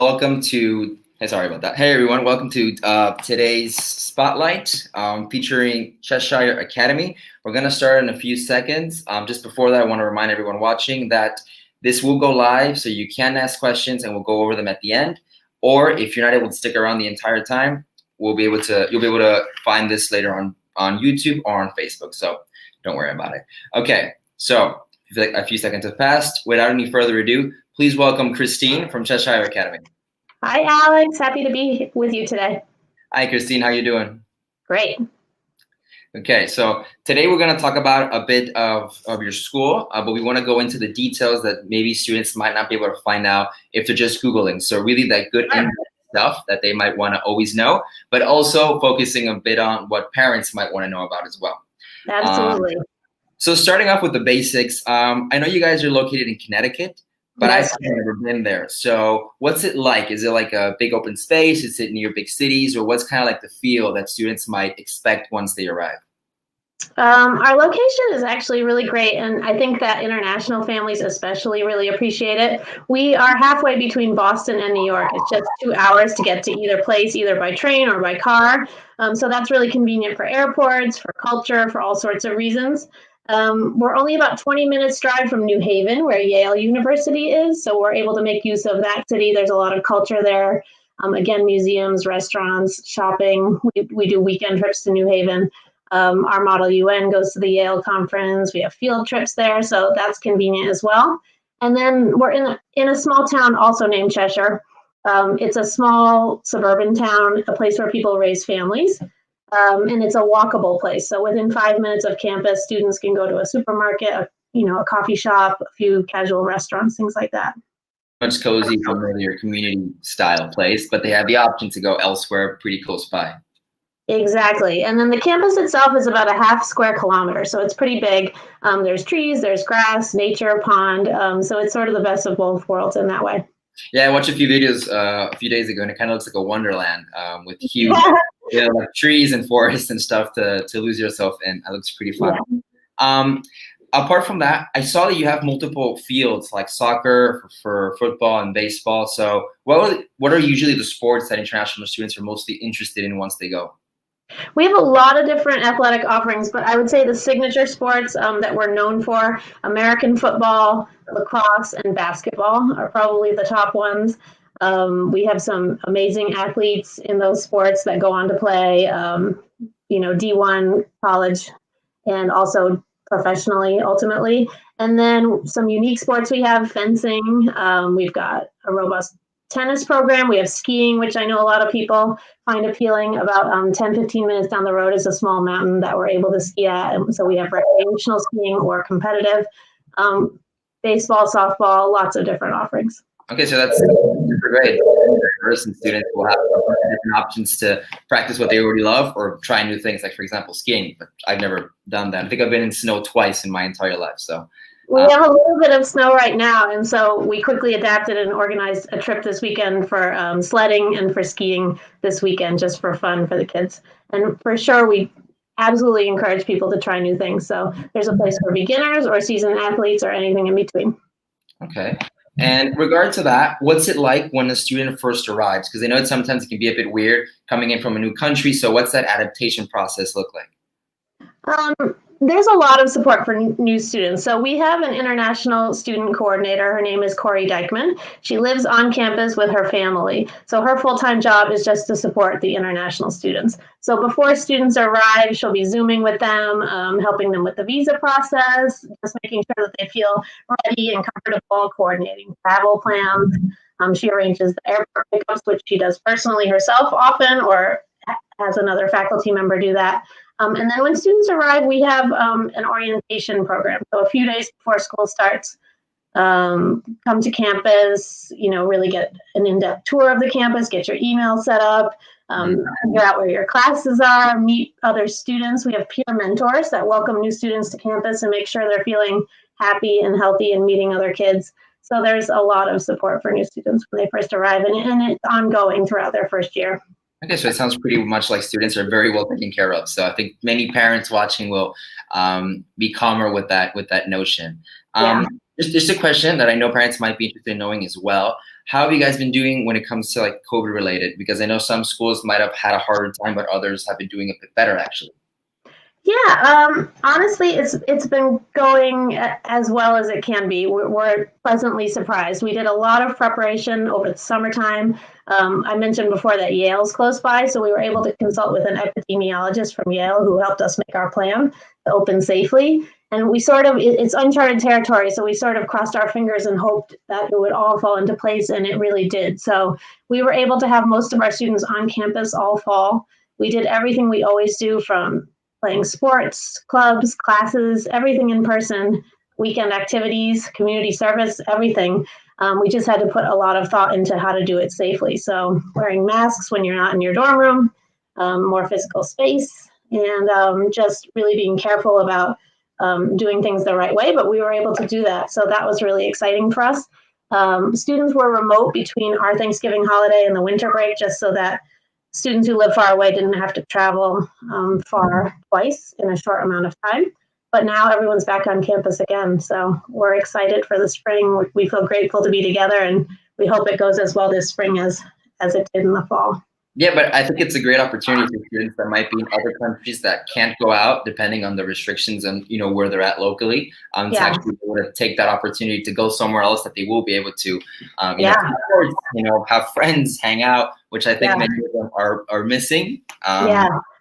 Welcome to, hey, sorry about that. Hey everyone, welcome to today's Spotlight featuring Cheshire Academy. We're gonna start in a few seconds. Just before that, I wanna remind everyone watching that this will go live, so you can ask questions and we'll go over them at the end. Or if you're not able to stick around the entire time, you'll be able to find this later on YouTube or on Facebook, so don't worry about it. Okay, so a few seconds have passed. Without any further ado, please welcome Christine from Cheshire Academy. Hi, Alex. Happy to be with you today. Hi, Christine. How you doing? Great. Okay, so today we're going to talk about a bit of your school, but we want to go into the details that maybe students might not be able to find out if they're just Googling. So really that good stuff that they might want to always know, but also focusing a bit on what parents might want to know about as well. Absolutely. So starting off with the basics, I know you guys are located in Connecticut, but Yes. I've never been there. So what's it like? Is it like a big open space? Is it near big cities? Or what's kind of like the feel that students might expect once they arrive? Our location is actually really great, and I think that international families especially really appreciate it. We are halfway between Boston and New York. It's just 2 hours to get to either place, either by train or by car. So that's really convenient for airports, for culture, for all sorts of reasons. We're only about 20 minutes drive from New Haven, where Yale University is, so we're able to make use of that city. There's a lot of culture there. Again, museums, restaurants, shopping. We do weekend trips to New Haven. Our Model UN goes to the Yale conference. We have field trips there, so that's convenient as well. And then we're in a small town also named Cheshire. It's a small suburban town, a place where people raise families, and it's a walkable place. So within 5 minutes of campus, students can go to a supermarket, a coffee shop, a few casual restaurants, things like that. Much cozy, familiar community style place, but they have the option to go elsewhere pretty close by. Exactly. And then the campus itself is about a half square kilometer, so it's pretty big. There's trees, there's grass, nature, pond. So it's sort of the best of both worlds in that way. Yeah, I watched a few videos a few days ago, and it kind of looks like a wonderland with huge like trees and forests and stuff to lose yourself in. It looks pretty fun. Yeah. Apart from that, I saw that you have multiple fields like soccer, for football and baseball. So what are usually the sports that international students are mostly interested in once they go? We have a lot of different athletic offerings, but I would say the signature sports that we're known for, American football, lacrosse, and basketball are probably the top ones. We have some amazing athletes in those sports that go on to play, D1 college and also professionally ultimately. And then some unique sports we have, fencing. We've got a robust tennis program. We have skiing, which I know a lot of people find appealing. About 10, 15 minutes down the road is a small mountain that we're able to ski at. And so we have recreational skiing or competitive. Baseball, softball, lots of different offerings. Okay, so that's super great. Diverse students will have different options to practice what they already love or try new things, like for example, skiing. But I've never done that. I think I've been in snow twice in my entire life. So we have a little bit of snow right now, and so we quickly adapted and organized a trip this weekend for sledding and for skiing this weekend, just for fun for the kids. And for sure, we absolutely encourage people to try new things. So there's a place for beginners or seasoned athletes or anything in between. Okay. And regard to that, what's it like when a student first arrives? Because I know sometimes it can be a bit weird coming in from a new country. So what's that adaptation process look like? There's a lot of support for new students. So we have an international student coordinator. Her name is Corey Dykman. She lives on campus with her family. So her full-time job is just to support the international students. So before students arrive, she'll be Zooming with them, helping them with the visa process, just making sure that they feel ready and comfortable, coordinating travel plans. She arranges the airport pickups, which she does personally herself often, or has another faculty member do that. And then when students arrive, we have an orientation program. So a few days before school starts, come to campus, really get an in-depth tour of the campus, get your email set up, figure out where your classes are, meet other students. We have peer mentors that welcome new students to campus and make sure they're feeling happy and healthy and meeting other kids. So there's a lot of support for new students when they first arrive, and it's ongoing throughout their first year. Okay, so it sounds pretty much like students are very well taken care of. So I think many parents watching will be calmer with that notion. Just a question that I know parents might be interested in knowing as well. how have you guys been doing when it comes to like COVID related? Because I know some schools might have had a harder time, but others have been doing a bit better actually. Yeah, honestly, it's been going as well as it can be. We're pleasantly surprised. We did a lot of preparation over the summertime. I mentioned before that Yale's close by, so we were able to consult with an epidemiologist from Yale who helped us make our plan to open safely. And we sort of, it's uncharted territory, so we sort of crossed our fingers and hoped that it would all fall into place, and it really did. So we were able to have most of our students on campus all fall. We did everything we always do, from playing sports, clubs, classes, everything in person, weekend activities, community service, everything. We just had to put a lot of thought into how to do it safely. So wearing masks when you're not in your dorm room, more physical space, and just really being careful about doing things the right way. But we were able to do that. So that was really exciting for us. Students were remote between our Thanksgiving holiday and the winter break, just so that students who live far away didn't have to travel far twice in a short amount of time. But now everyone's back on campus again. So we're excited for the spring. We feel grateful to be together, and we hope it goes as well this spring as it did in the fall. Yeah, but I think it's a great opportunity for students that might be in other countries that can't go out, depending on the restrictions and where they're at locally, to actually be able to take that opportunity to go somewhere else that they will be able to, have friends, hang out, which I think many of them are missing.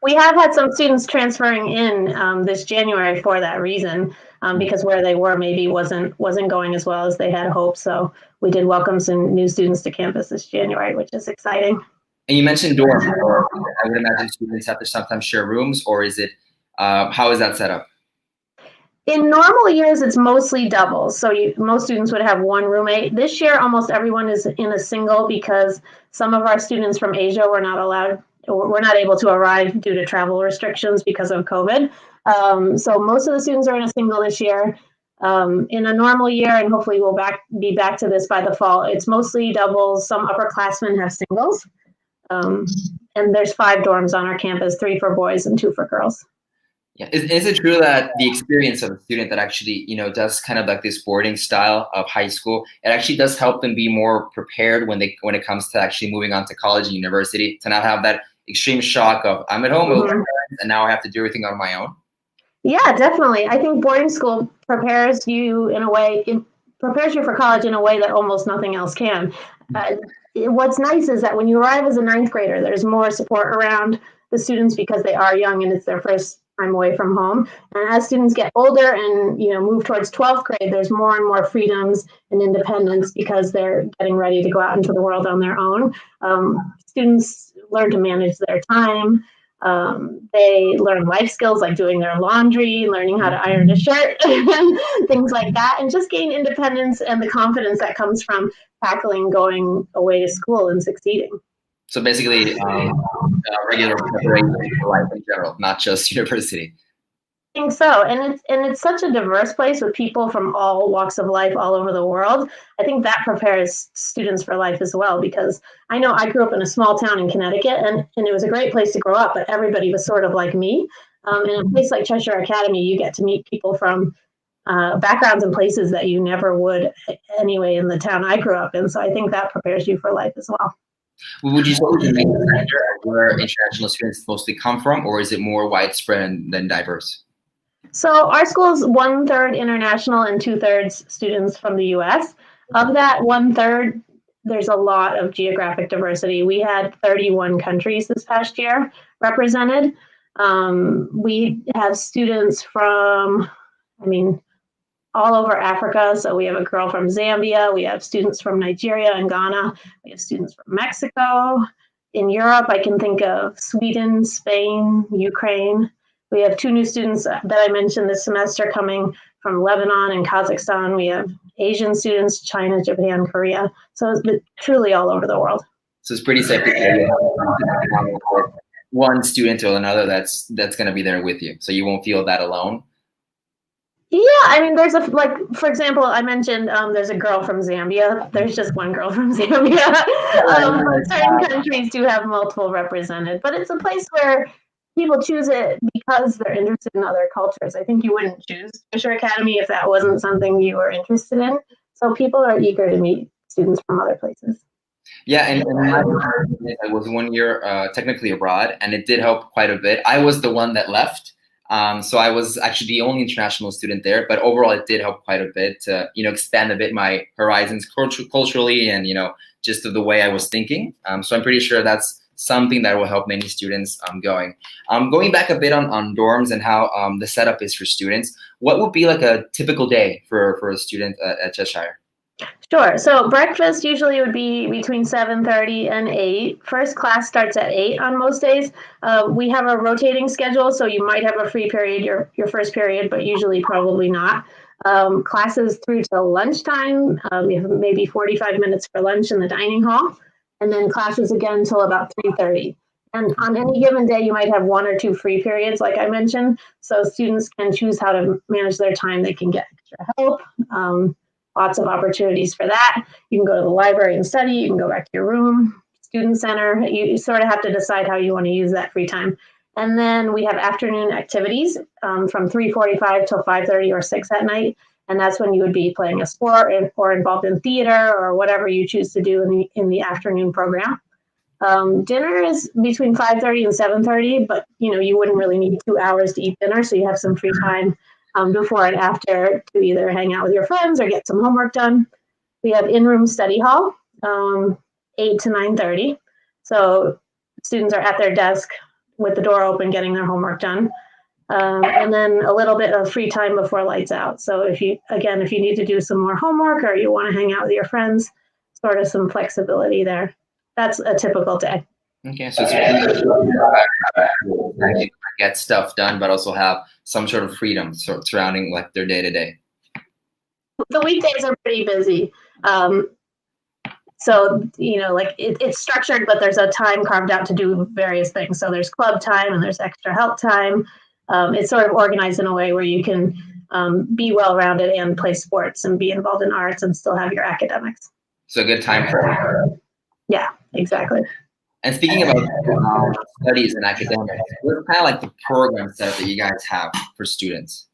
We have had some students transferring in this January for that reason, because where they were maybe wasn't going as well as they had hoped. So we did welcome some new students to campus this January, which is exciting. And you mentioned dorm. I would imagine students have to sometimes share rooms, or is it, how is that set up? In normal years, it's mostly doubles. So most students would have one roommate. This year, almost everyone is in a single because some of our students from Asia were not able to arrive due to travel restrictions because of COVID. So most of the students are in a single this year. In a normal year, and hopefully we'll be back to this by the fall, it's mostly doubles. Some upperclassmen have singles. And there's 5 dorms on our campus, 3 for boys and 2 for girls. Yeah. Is it true that the experience of a student that actually, does kind of like this boarding style of high school, it actually does help them be more prepared when it comes to actually moving on to college and university, to not have that extreme shock of I'm at home with my parents and now I have to do everything on my own? Yeah, definitely. I think boarding school prepares you for college in a way that almost nothing else can. What's nice is that when you arrive as a 9th grader, there's more support around the students because they are young and it's their first time away from home. And as students get older and move towards 12th grade, there's more and more freedoms and independence because they're getting ready to go out into the world on their own. Students learn to manage their time. They learn life skills like doing their laundry, learning how to iron a shirt, things like that, and just gain independence and the confidence that comes from tackling going away to school and succeeding. So basically, regular preparation for life in general, not just university. I think so, and it's such a diverse place with people from all walks of life all over the world. I think that prepares students for life as well, because I know I grew up in a small town in Connecticut, and it was a great place to grow up, but everybody was sort of like me. In a place like Cheshire Academy, you get to meet people from backgrounds and places that you never would anyway in the town I grew up in. So I think that prepares you for life as well. Would you say the main factor where international students mostly come from, or is it more widespread than diverse? So our school is 1/3 international and 2/3 students from the U.S. Of that 1/3, there's a lot of geographic diversity. We had 31 countries this past year represented. We have students from, all over Africa. So we have a girl from Zambia. We have students from Nigeria and Ghana. We have students from Mexico. In Europe, I can think of Sweden, Spain, Ukraine. We have 2 new students that I mentioned this semester coming from Lebanon and Kazakhstan. We have Asian students, China, Japan, Korea. So it's truly all over the world. So it's pretty safe to say one student or another that's going to be there with you. So you won't feel that alone. Yeah, there's for example, I mentioned there's a girl from Zambia. There's just one girl from Zambia. Certain countries do have multiple represented, but it's a place where people choose it because they're interested in other cultures. I think you wouldn't choose Cheshire Academy if that wasn't something you were interested in. So people are eager to meet students from other places. Yeah, and I was 1 year technically abroad, and it did help quite a bit. I was the one that left, so I was actually the only international student there. But overall, it did help quite a bit to expand a bit my horizons culturally, and just the way I was thinking. So I'm pretty sure that's something that will help many students going. Going back a bit on dorms and how the setup is for students. What would be like a typical day for a student at Cheshire? Sure. So breakfast usually would be between 7:30 and 8. First class starts at 8 on most days. We have a rotating schedule, so you might have a free period your first period, but usually probably not. Classes through to lunchtime. We have maybe 45 minutes for lunch in the dining hall, and then classes again until about 3:30. And on any given day, you might have 1 or 2 free periods, like I mentioned, so students can choose how to manage their time. They can get extra help. Lots of opportunities for that. You can go to the library and study. You can go back to your room, student center. You sort of have to decide how you want to use that free time. And then we have afternoon activities from 3:45 till 5:30 or 6 at night. And that's when you would be playing a sport or involved in theater or whatever you choose to do in the afternoon program. Dinner is between 5:30 and 7:30, but you wouldn't really need 2 hours to eat dinner, so you have some free time before and after to either hang out with your friends or get some homework done. We have in-room study hall, 8 to 9:30. So students are at their desk with the door open, getting their homework done. And then a little bit of free time before lights out. So if you need to do some more homework or you want to hang out with your friends, sort of some flexibility there. That's a typical day. Okay, so it's get stuff done, but also have some sort of freedom surrounding like their day to day. The weekdays are pretty busy. So, like it's structured, but there's a time carved out to do various things. So there's club time and there's extra help time. It's sort of organized in a way where you can be well-rounded and play sports and be involved in arts and still have your academics. So a good time for it. Yeah, exactly. And speaking about studies and academics, what's kind of like the program setup that you guys have for students?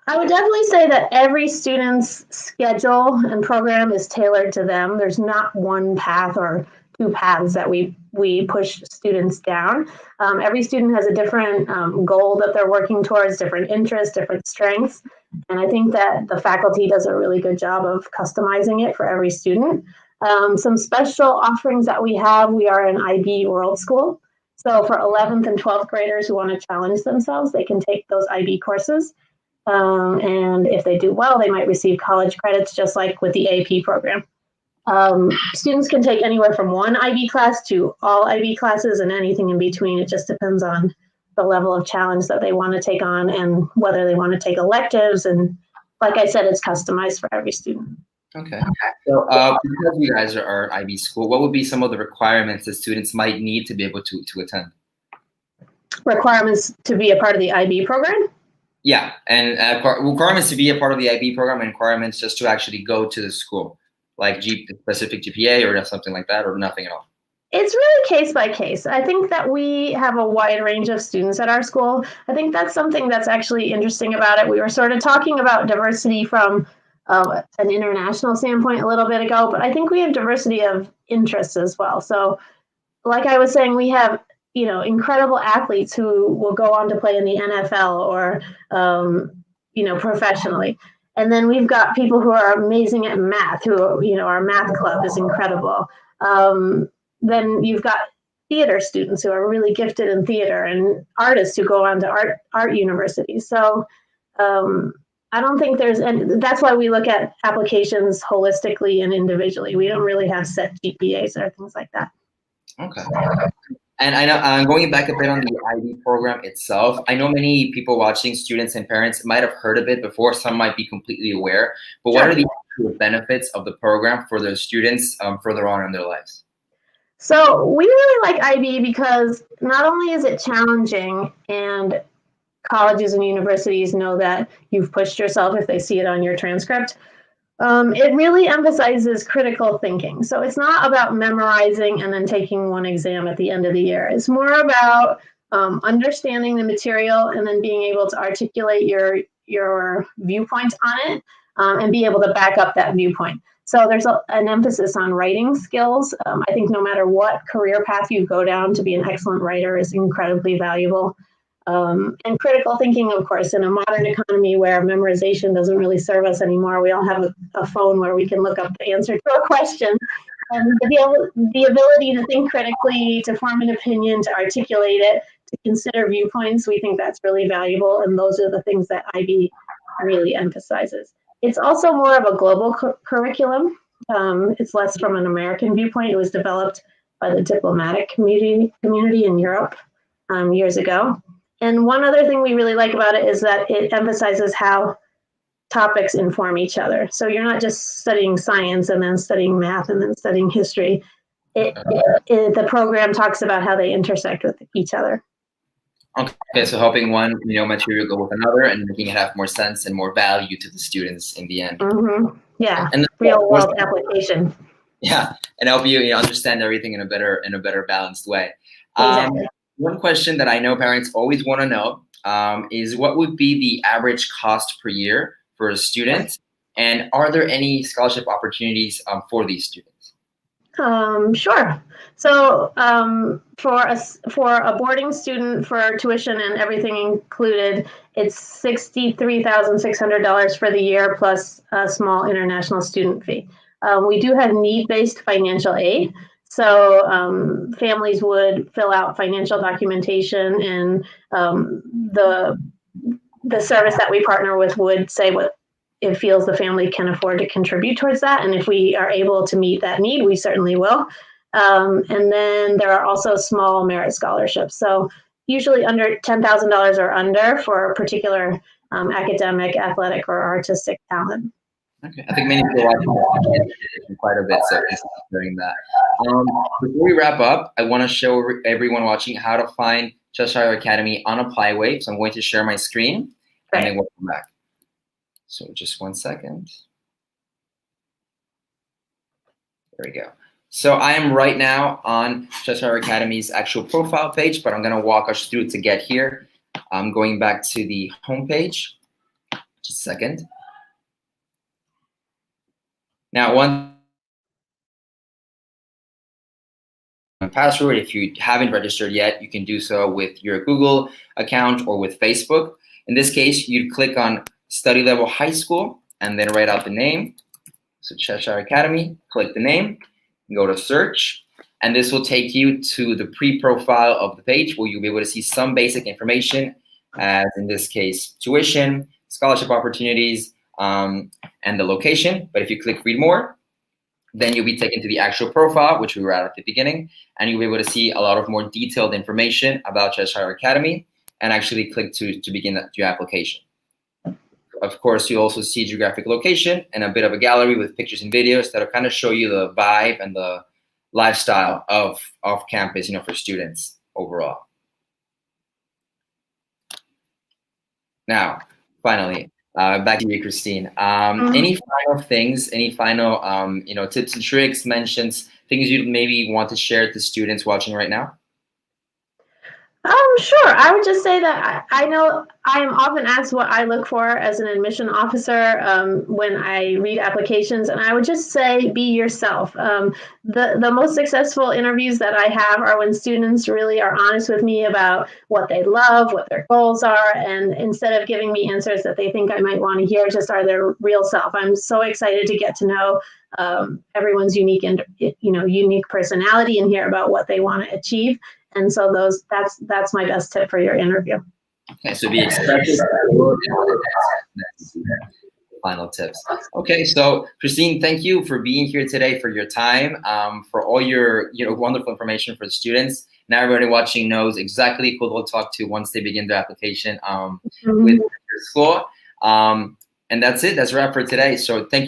I would definitely say that every student's schedule and program is tailored to them. There's not one path or 2 paths that we push students down. Every student has a different goal that they're working towards, different interests, different strengths. And I think that the faculty does a really good job of customizing it for every student. Some special offerings that we are an IB World School. So for 11th and 12th graders who want to challenge themselves, they can take those IB courses. And if they do well, they might receive college credits, just like with the AP program. Students can take anywhere from 1 IB class to all IB classes and anything in between. It just depends on the level of challenge that they want to take on and whether they want to take electives. And like I said, it's customized for every student. Okay. So because you guys are IB school, what would be some of the requirements that students might need to be able to attend? Requirements to be a part of the IB program? Yeah, and requirements to be a part of the IB program and requirements just to actually go to the school, like specific GPA or something like that, or nothing at all? It's really case by case. I think that we have a wide range of students at our school. I think that's something that's actually interesting about it. We were sort of talking about diversity from an international standpoint a little bit ago, but I think we have diversity of interests as well. So like I was saying, we have incredible athletes who will go on to play in the NFL or professionally. And then we've got people who are amazing at math, who our math club is incredible. Then you've got theater students who are really gifted in theater and artists who go on to art universities. So I don't think and that's why we look at applications holistically and individually. We don't really have set GPAs or things like that. Okay. And I know, going back a bit on the IB program itself, I know many people watching, students and parents, might have heard of it before. Some might be completely aware. But what are the actual benefits of the program for those students further on in their lives? So we really like IB because not only is it challenging, and colleges and universities know that you've pushed yourself if they see it on your transcript, it really emphasizes critical thinking. So it's not about memorizing and then taking one exam at the end of the year. It's more about understanding the material and then being able to articulate your viewpoints on it and be able to back up that viewpoint. So there's an emphasis on writing skills. I think no matter what career path you go down, to be an excellent writer is incredibly valuable. And critical thinking, of course, in a modern economy where memorization doesn't really serve us anymore. We all have a phone where we can look up the answer to a question. And the ability to think critically, to form an opinion, to articulate it, to consider viewpoints, we think that's really valuable. And those are the things that IB really emphasizes. It's also more of a global curriculum. It's less from an American viewpoint. It was developed by the diplomatic community in Europe years ago. And one other thing we really like about it is that it emphasizes how topics inform each other. So you're not just studying science and then studying math and then studying history. The program talks about how they intersect with each other. Okay, so helping one material go with another and making it have more sense and more value to the students in the end. Mm-hmm. Yeah, and real world application. Yeah, and help you understand everything in a better balanced way. Exactly. One question that I know parents always want to know is what would be the average cost per year for a student, and are there any scholarship opportunities for these students? Sure. So for a boarding student, for tuition and everything included, it's $63,600 for the year plus a small international student fee. We do have need-based financial aid. So families would fill out financial documentation, and the service that we partner with would say what it feels the family can afford to contribute towards that. And if we are able to meet that need, we certainly will. And then there are also small merit scholarships. So usually under $10,000 or under for a particular academic, athletic, or artistic talent. Okay, I think many people are watching quite a bit, so just doing that. Before we wrap up, I want to show everyone watching how to find Cheshire Academy on applywave. So I'm going to share my screen, and then we'll come back. So just 1 second. There we go. So I am right now on Cheshire Academy's actual profile page, but I'm going to walk us through to get here. I'm going back to the home page. Just a second. Now, one password, if you haven't registered yet, you can do so with your Google account or with Facebook. In this case, you'd click on study level high school and then write out the name. So Cheshire Academy, click the name, go to search, and this will take you to the pre-profile of the page where you'll be able to see some basic information, as in this case, tuition, scholarship opportunities, and the location. But if you click read more, then you'll be taken to the actual profile, which we were at the beginning, and you'll be able to see a lot of more detailed information about Cheshire Academy and actually click to begin your application. Of course, you'll also see geographic location and a bit of a gallery with pictures and videos that'll kind of show you the vibe and the lifestyle of campus, for students overall. Now, finally, back to you, Christine. Any final things, any final, tips and tricks, mentions, things you'd maybe want to share with the students watching right now? Sure. I would just say that I know I am often asked what I look for as an admission officer when I read applications, and I would just say be yourself. The most successful interviews that I have are when students really are honest with me about what they love, what their goals are, and instead of giving me answers that they think I might want to hear, just are their real self. I'm so excited to get to know everyone's unique and unique personality and hear about what they want to achieve. And so that's my best tip for your interview. Okay, so be expressive. Final tips. Okay, so Christine, thank you for being here today, for your time, for all your wonderful information for the students. Now everybody watching knows exactly who they'll talk to once they begin their application with your school. And that's it. That's a wrap for today. So thank you.